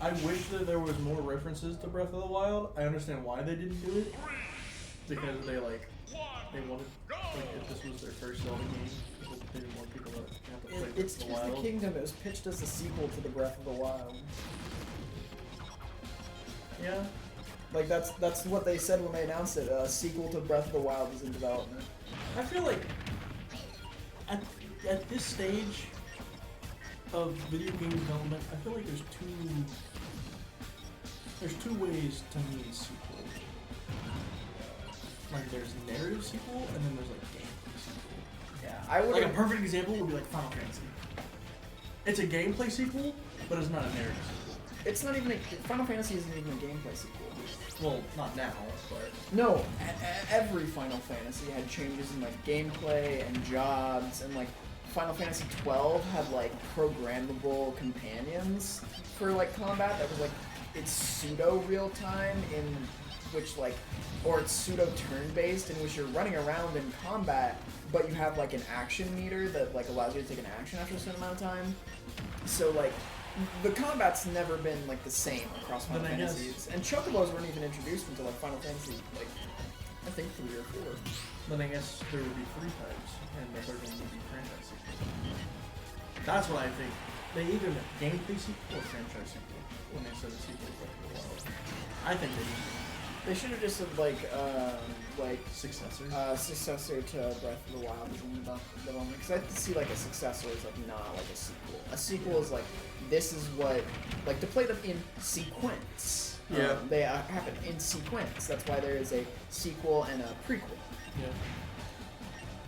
I wish that there was more references to Breath of the Wild. I understand why they didn't do it. Because they wanted, if this was their first Zelda game, because they didn't want people to have to play Breath It's of the Tears of Wild. the Kingdom. It was pitched as a sequel to the Breath of the Wild. Yeah. Like that's what they said when they announced it. A sequel to Breath of the Wild is in development. I feel like at this stage of video game development, I feel like there's two ways to mean sequel. Like there's narrative sequel, and then there's like gameplay sequel. Yeah, I would. Like a perfect example would be like Final Fantasy. It's a gameplay sequel, but it's not a narrative sequel. It's not even Final Fantasy isn't even a gameplay sequel. Well, not now, but No, every Final Fantasy had changes in like gameplay and jobs, and like Final Fantasy 12 had like programmable companions for like combat that was like it's pseudo real time in which like, or it's pseudo turn based in which you're running around in combat, but you have like an action meter that like allows you to take an action after a certain amount of time. So like. The combat's never been like the same across Final Fantasies, and Chocobos weren't even introduced until like Final Fantasy, like I think 3 or 4. then I guess there would be 3 types, and the third one would be franchise sequel. That's what I think. They either meant gameplay sequel or franchise sequel when they said a sequel to Breath of the Wild. I think They should have just said like successor. Successor to Breath of the Wild is in development, because I have to see like a successor is like not like a sequel. A sequel is like this is what like to play them in sequence. Yeah. They happen in sequence. That's why there is a sequel and a prequel. Yeah.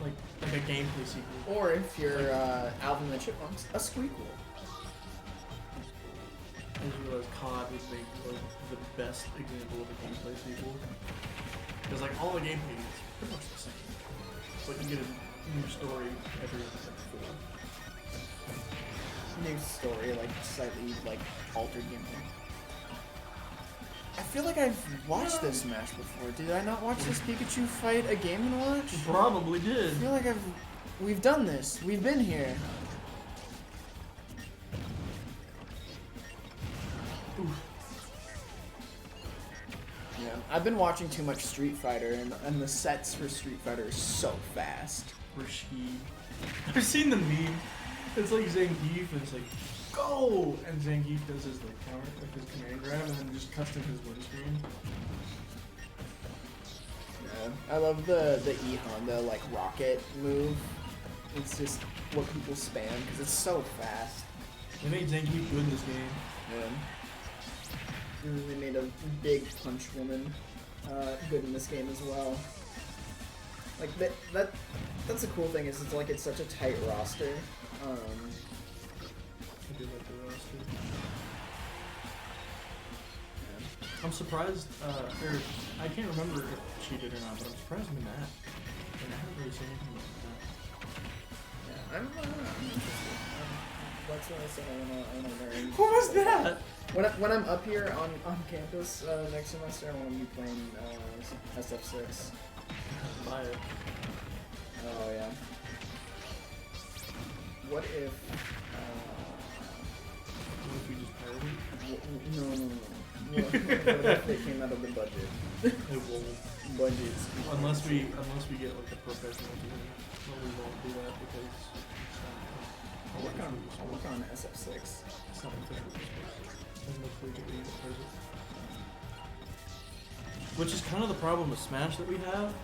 Like a gameplay sequel. Or if you're Alvin and the Chipmunks, a squeakquel. I just realized COD would make like the best example of a gameplay sequel. Because like all the gameplay is pretty much the same. But you get a new story every like 4. New story, like slightly like altered gameplay. I feel like I've watched this match before. Did I not watch this Pikachu fight a Game & Watch? You probably did. I feel like we've done this. We've been here. Oof. Yeah, I've been watching too much Street Fighter, and the sets for Street Fighter are so fast. Rashid. I've seen the meme. It's like Zangief, and it's like, go! And Zangief does his like counter, like his command grab, and then just custom his win screen. Yeah, I love the E Honda like rocket move. It's just what people spam because it's so fast. They made Zangief good in this game. Yeah. And they made a big punch woman good in this game as well. Like that's the cool thing is it's like it's such a tight roster. I do like the roster. Yeah. I'm surprised, or I can't remember if she did or not, but I'm surprised Matt. And I haven't really seen anything about that. Yeah, I'm interested. That's what I said. I wanna learn. What was that? When I'm up here on campus next semester, I want to be playing SF6. Buy it. Oh yeah. What if? What if we just pirated it? No. What if they came out of the budget? It will. Budgets. Unless we get like a professional team, well, we won't do that because I'll work on SF6. it's not official. There's no free to be that plays it. Which is kind of the problem with Smash that we have.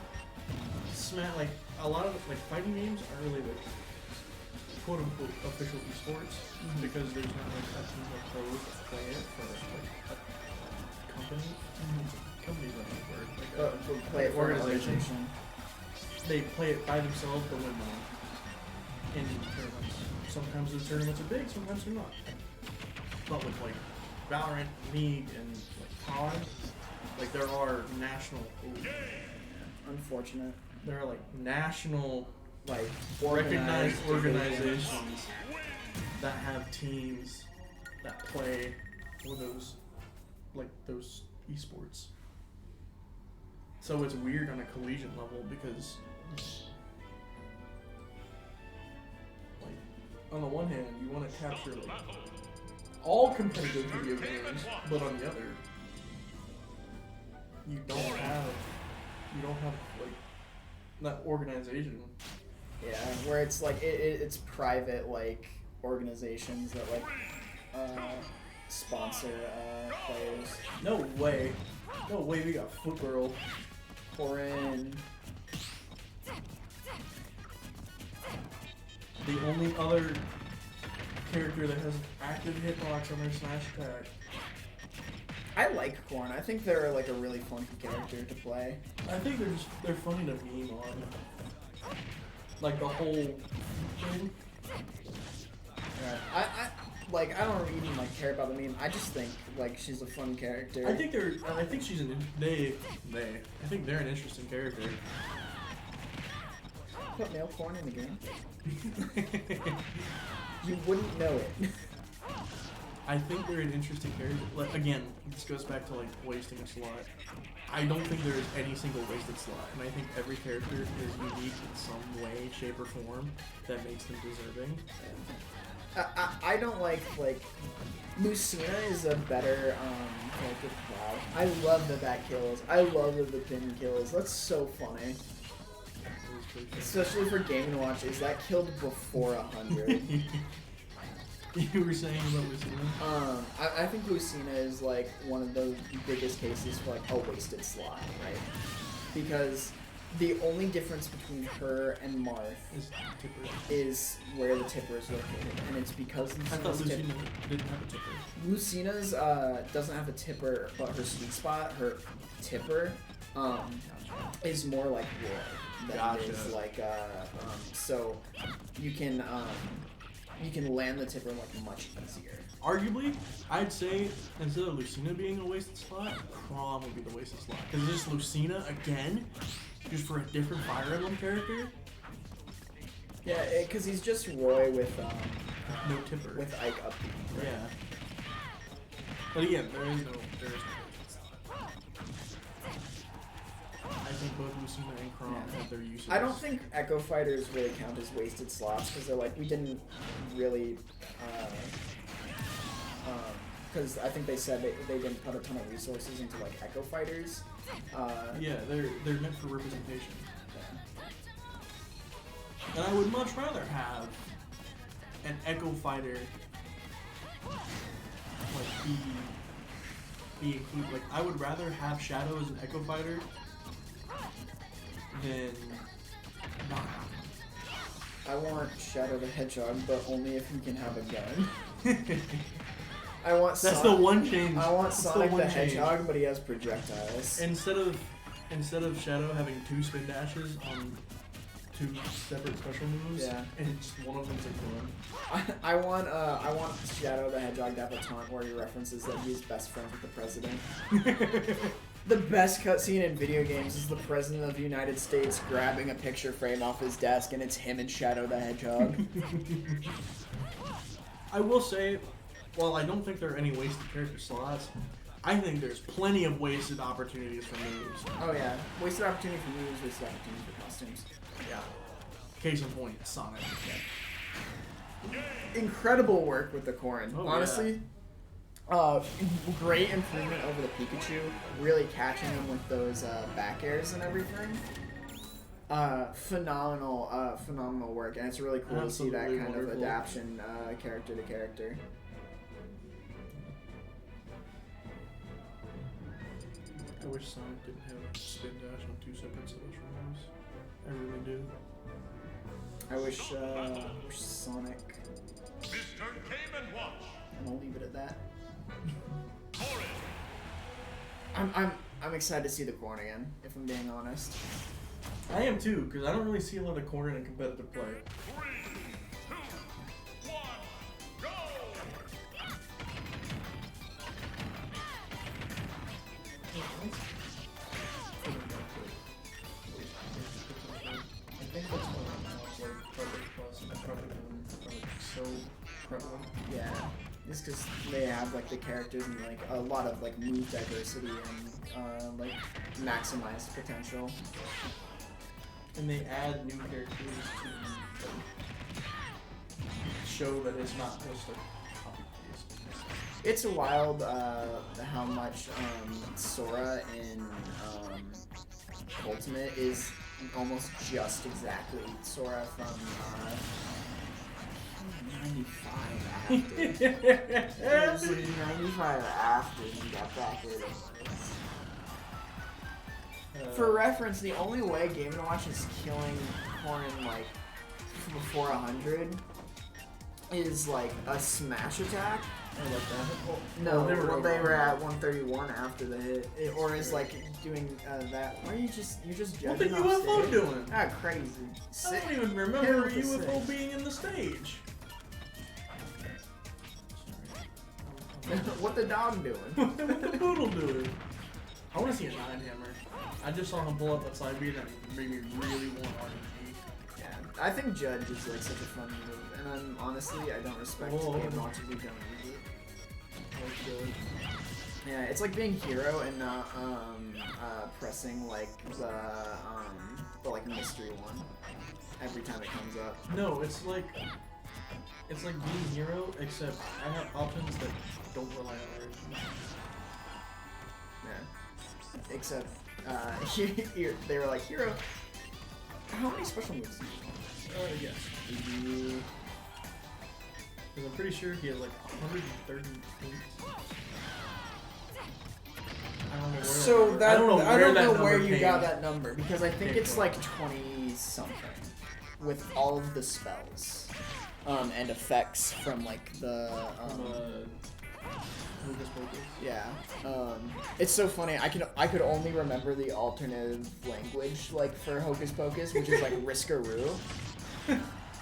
Smash, like a lot of like fighting games aren't really like quote unquote official esports because there's not like a team of pros that play it for like a company. Company's not the word. Like Play it for an organization. They play it by themselves but win money in tournaments. Sometimes the tournaments are big, sometimes they're not. But with like Valorant, League, and like COD, like there are national. Unfortunate. There are like national, Like recognized organizations that have teams that play for those, like those esports. So it's weird on a collegiate level because, like, on the one hand, you want to capture like all competitive video games, but on the other, you don't have like that organization. Yeah, where it's like it's private like organizations that like sponsor players. No way, we got Foot Girl. Corin. The only other character that has an active hitbox on their Smash attack. I like Corn. I think they're like a really fun character to play. I think they're funny to meme on. Like the whole thing. Yeah. I don't even like care about the meme. I just think like she's a fun character. I think she's I think they're an interesting character. Put male Corn in the game. You wouldn't know it. I think they're an interesting character. Like, again, this goes back to like wasting a slot. I don't think there is any single wasted slot, and I think every character is unique in some way, shape, or form that makes them deserving. I don't like Lucina is a better character. Wow, I love the back kills. I love the pin kills. That's so funny. Especially for Game & Watch, is that killed before 100? You were saying about Lucina? I think Lucina is like one of the biggest cases for like a wasted slot, right? Because the only difference between her and Marth is where the tipper is located, and it's because I thought Lucina didn't have a tipper. Lucina's doesn't have a tipper, but her sweet spot, her tipper, is more like Roy than it is like so you can land the tipper like much easier. Arguably, I'd say instead of Lucina being a wasted slot, Chrom would be the wasted slot. Because it's just Lucina again, just for a different Fire Emblem character. Yeah, because he's just Roy with no tipper. With Ike up. Right? Yeah. But again, there is no. I think both Lucina and Chrom have their uses. I don't think Echo Fighters really count as wasted slots because they're like, we didn't really, because I think they said they didn't put a ton of resources into like Echo Fighters. Yeah, they're meant for representation. Yeah. And I would much rather have an Echo Fighter like be included. Like I would rather have Shadow as an Echo Fighter than not. I want Shadow the Hedgehog, but only if he can have a gun. I want That's the one change. I want Sonic the change. Hedgehog, but he has projectiles. Instead of Shadow having 2 spin dashes on 2 separate special moves, and just one of them's a gun. I want Shadow the Hedgehog to have a taunt where he references that he's best friends with the president. The best cutscene in video games is the President of the United States grabbing a picture frame off his desk, and it's him and Shadow the Hedgehog. I will say, while I don't think there are any wasted character slots, I think there's plenty of wasted opportunities for moves. Oh yeah, wasted opportunity for moves, wasted opportunity for costumes. Yeah. Case in point, Sonic. Incredible work with the Corrin. Oh, honestly. Great improvement over the Pikachu, really catching him with those back airs and everything. Phenomenal work, and it's really cool to see that kind of adaptation character to character. I wish Sonic didn't have a spin dash on 2 separate special moves. I really do. I wish Sonic. And I'll leave it at that. I'm excited to see the Corn again, if I'm being honest. I am too, because I don't really see a lot of Corn in competitive play. 3, 2, 1, go! I think that's why like Project Plus and Project so prevalent. Yeah, just because they have like the characters and like a lot of like move diversity and like maximized potential. And they add new characters to show that it's not just a copy paste. It's wild how much Sora in Ultimate is almost just exactly Sora from 95 after. It was 95 after he got back in. For reference, the only way Game & Watch is killing Corrin like before 100 is like a smash attack. I like that. No, they were at 131 after the hit, or is like doing that. Why are you just judging? What the off UFO stage? doing? Ah, crazy. I don't even remember a UFO being in the stage. What the dog doing? What the poodle doing? I want to see a 9-hammer. I just saw him pull up that side beat and it made me really want RNG. Yeah, I think Judge is like such a fun move, and I'm honestly I don't respect Whoa. Game & Watch if we don't use it. Yeah, it's like being hero and not pressing like the like mystery one every time it comes up. No, it's like being hero, except I have options that don't rely on RNG. Yeah. Except they were like hero. How many special moves do you want? Yes. Because I'm pretty sure he has like 130 points. I don't know where So that number, I don't know where number you came. got that number because I think came it's from. like 20 something with all of the spells and effects from like the Hocus Pocus. yeah. It's so funny. I could only remember the alternative language like for Hocus Pocus, which is like Riskaroo.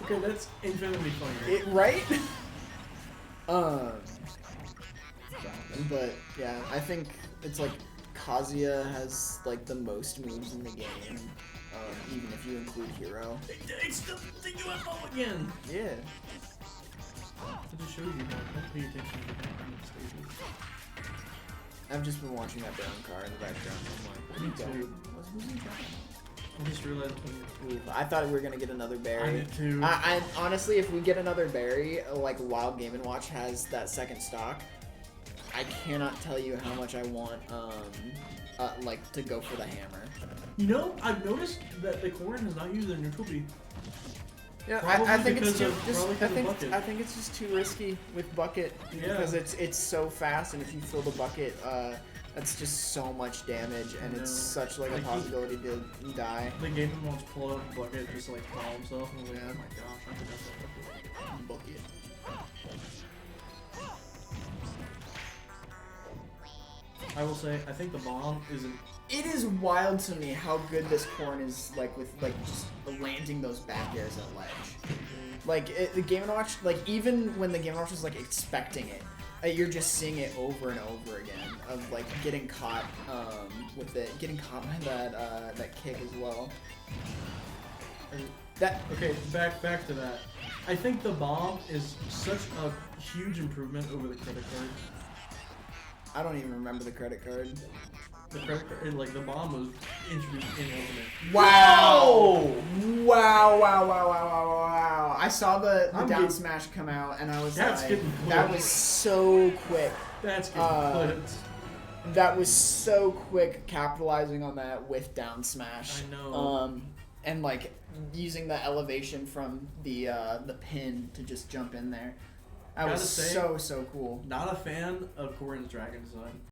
Okay, that's infinitely funnier. Right? But yeah, I think it's like Kazuya has like the most moves in the game, even if you include Hero. It's the UFO again! Yeah. It just shows you don't pay attention to the stages. I've just been watching that brown car in the background. I'm like, Me too. who's he driving? I just realized when I thought we were gonna get another berry. I did too. I honestly, if we get another berry, like while Game & Watch has that second stock, I cannot tell you how much I want, like to go for the hammer. You know, I've noticed that the Corrin has not used their neutral B. Yeah, Probably I think it's because too. of- Just, probably I because of think bucket. I think it's just too risky with bucket Yeah. because it's so fast, and if you fill the bucket, that's just so much damage, and it's No. such like a Like, possibility to die. The game wants to pull out the bucket just to like call himself, and I was like, Yeah. oh my gosh, I forgot that bucket. Bucket. I will say, I think the bomb isn't. It is wild to me how good this corn is, like with like just landing those back airs at ledge. Like the Game & Watch, like even when the Game & Watch is like expecting it, you're just seeing it over and over again of like getting caught with it, getting caught by that kick as well. And That okay, back to that. I think the bomb is such a huge improvement over the credit card. I don't even remember the credit card. The credit card, like the bomb was introduced in Ultimate. Wow! Wow! I saw the I'm down getting- smash come out, and I was That's like, getting that clipped. was so quick. That's getting clipped. That was so quick, capitalizing on that with down smash. I know. And like using the elevation from the pin to just jump in there. That was Gotta say, so cool. Not a fan of Corrin's dragon design.